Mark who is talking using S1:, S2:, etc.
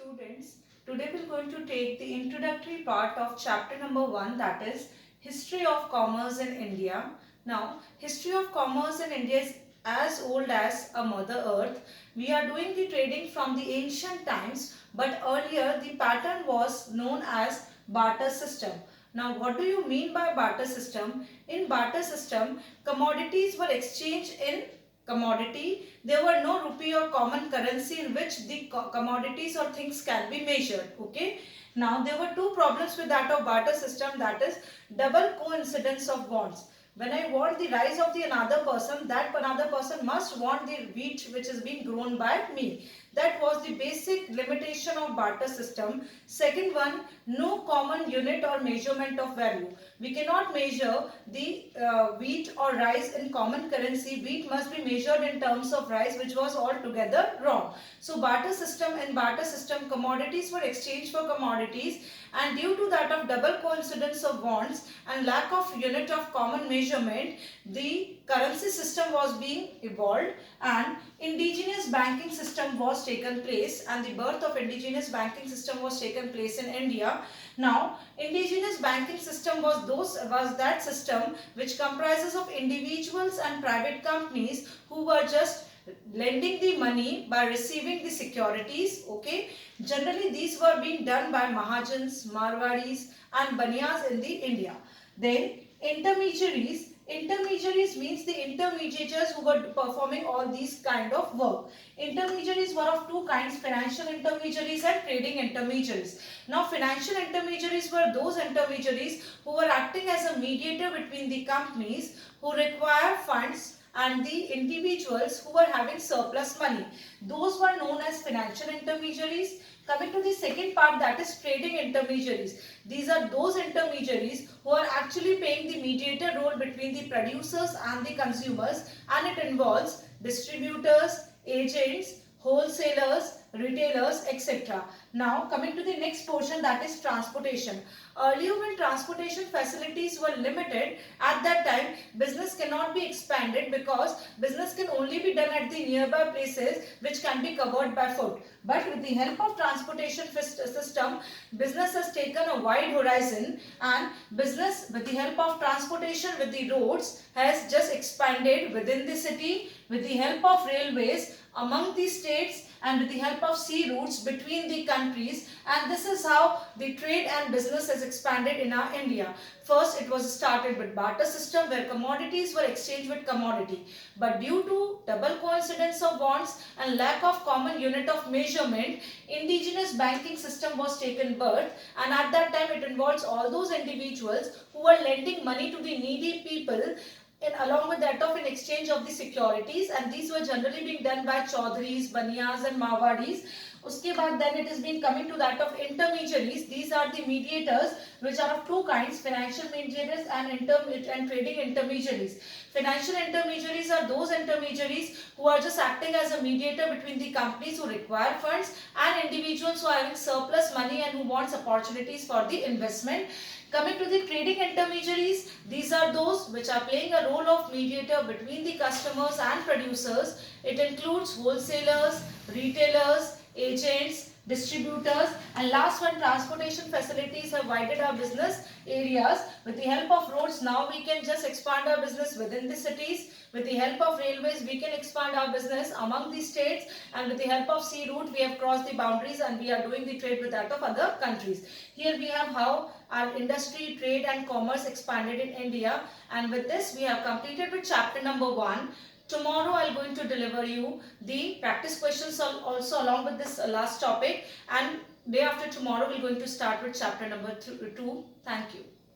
S1: Students, today we are going to take the introductory part of chapter number 1, that is History of Commerce in India. Now, History of Commerce in India is as old as a Mother Earth. We are doing the trading from the ancient times, but earlier the pattern was known as barter system. Now, what do you mean by barter system? In barter system, commodities were exchanged in commodity. There were no rupee or common currency in which the commodities or things can be measured. Okay. Now there were two problems with that of barter system, that is double coincidence of wants. When I want the rice of the another person, that another person must want the wheat which is being grown by me. That was the basic limitation of barter system. Second one, no common unit or measurement of value. We cannot measure the wheat or rice in common currency. Wheat must be measured in terms of rice, which was altogether wrong. So barter system, in barter system, commodities were exchanged for commodities, and due to that of double coincidence of wants and lack of unit of common measurement, the currency system was being evolved and indigenous banking system was taken place, and the birth of indigenous banking system was taken place in India. Now, indigenous banking system was that system which comprises of individuals and private companies who were just lending the money by receiving the securities. Okay, generally these were being done by Mahajans, Marwadis and Baniyas in the India. Then intermediaries. Intermediaries means the intermediaries who were performing all these kind of work. Intermediaries were of two kinds, financial intermediaries and trading intermediaries. Now financial intermediaries were those intermediaries who were acting as a mediator between the companies who require funds and the individuals who were having surplus money. Those were known as financial intermediaries. Coming to the second part, that is trading intermediaries. These are those intermediaries who are actually playing the mediator role between the producers and the consumers, and it involves distributors, agents, wholesalers, retailers, etc. Now coming to the next portion, that is transportation. Earlier when transportation facilities were limited, at that time business cannot be expanded because business can only be done at the nearby places which can be covered by foot. But with the help of transportation system, business has taken a wide horizon, and business with the help of transportation with the roads has just expanded within the city, with the help of railways among the states, and with the help of sea routes between the countries, and this is how the trade and business has expanded in our India. First it was started with barter system where commodities were exchanged with commodity, but due to double coincidence of wants and lack of common unit of measurement, indigenous banking system was taken birth, and at that time it involves all those individuals who were lending money to the needy people along with that of in exchange of the securities, and these were generally being done by Chaudharis, Baniyas and Marwadis. Uske baad then it has been coming to that of intermediaries. These are the mediators which are of two kinds, financial mediators and trading intermediaries. Financial intermediaries are those intermediaries who are just acting as a mediator between the companies who require funds and individuals who are having surplus money and who wants opportunities for the investment. Coming to the trading intermediaries, these are those which are playing a role of mediator between the customers and producers. It includes wholesalers, retailers, agents, distributors, and last one, transportation facilities have widened our business areas. With the help of roads, now we can just expand our business within the cities. With the help of railways, we can expand our business among the states, and with the help of sea route, we have crossed the boundaries and we are doing the trade with that of other countries. Here we have how our industry, trade and commerce expanded in India, and with this we have completed with chapter number 1. Tomorrow I am going to deliver you the practice questions also along with this last topic, and day after tomorrow we are going to start with chapter number 2. Thank you.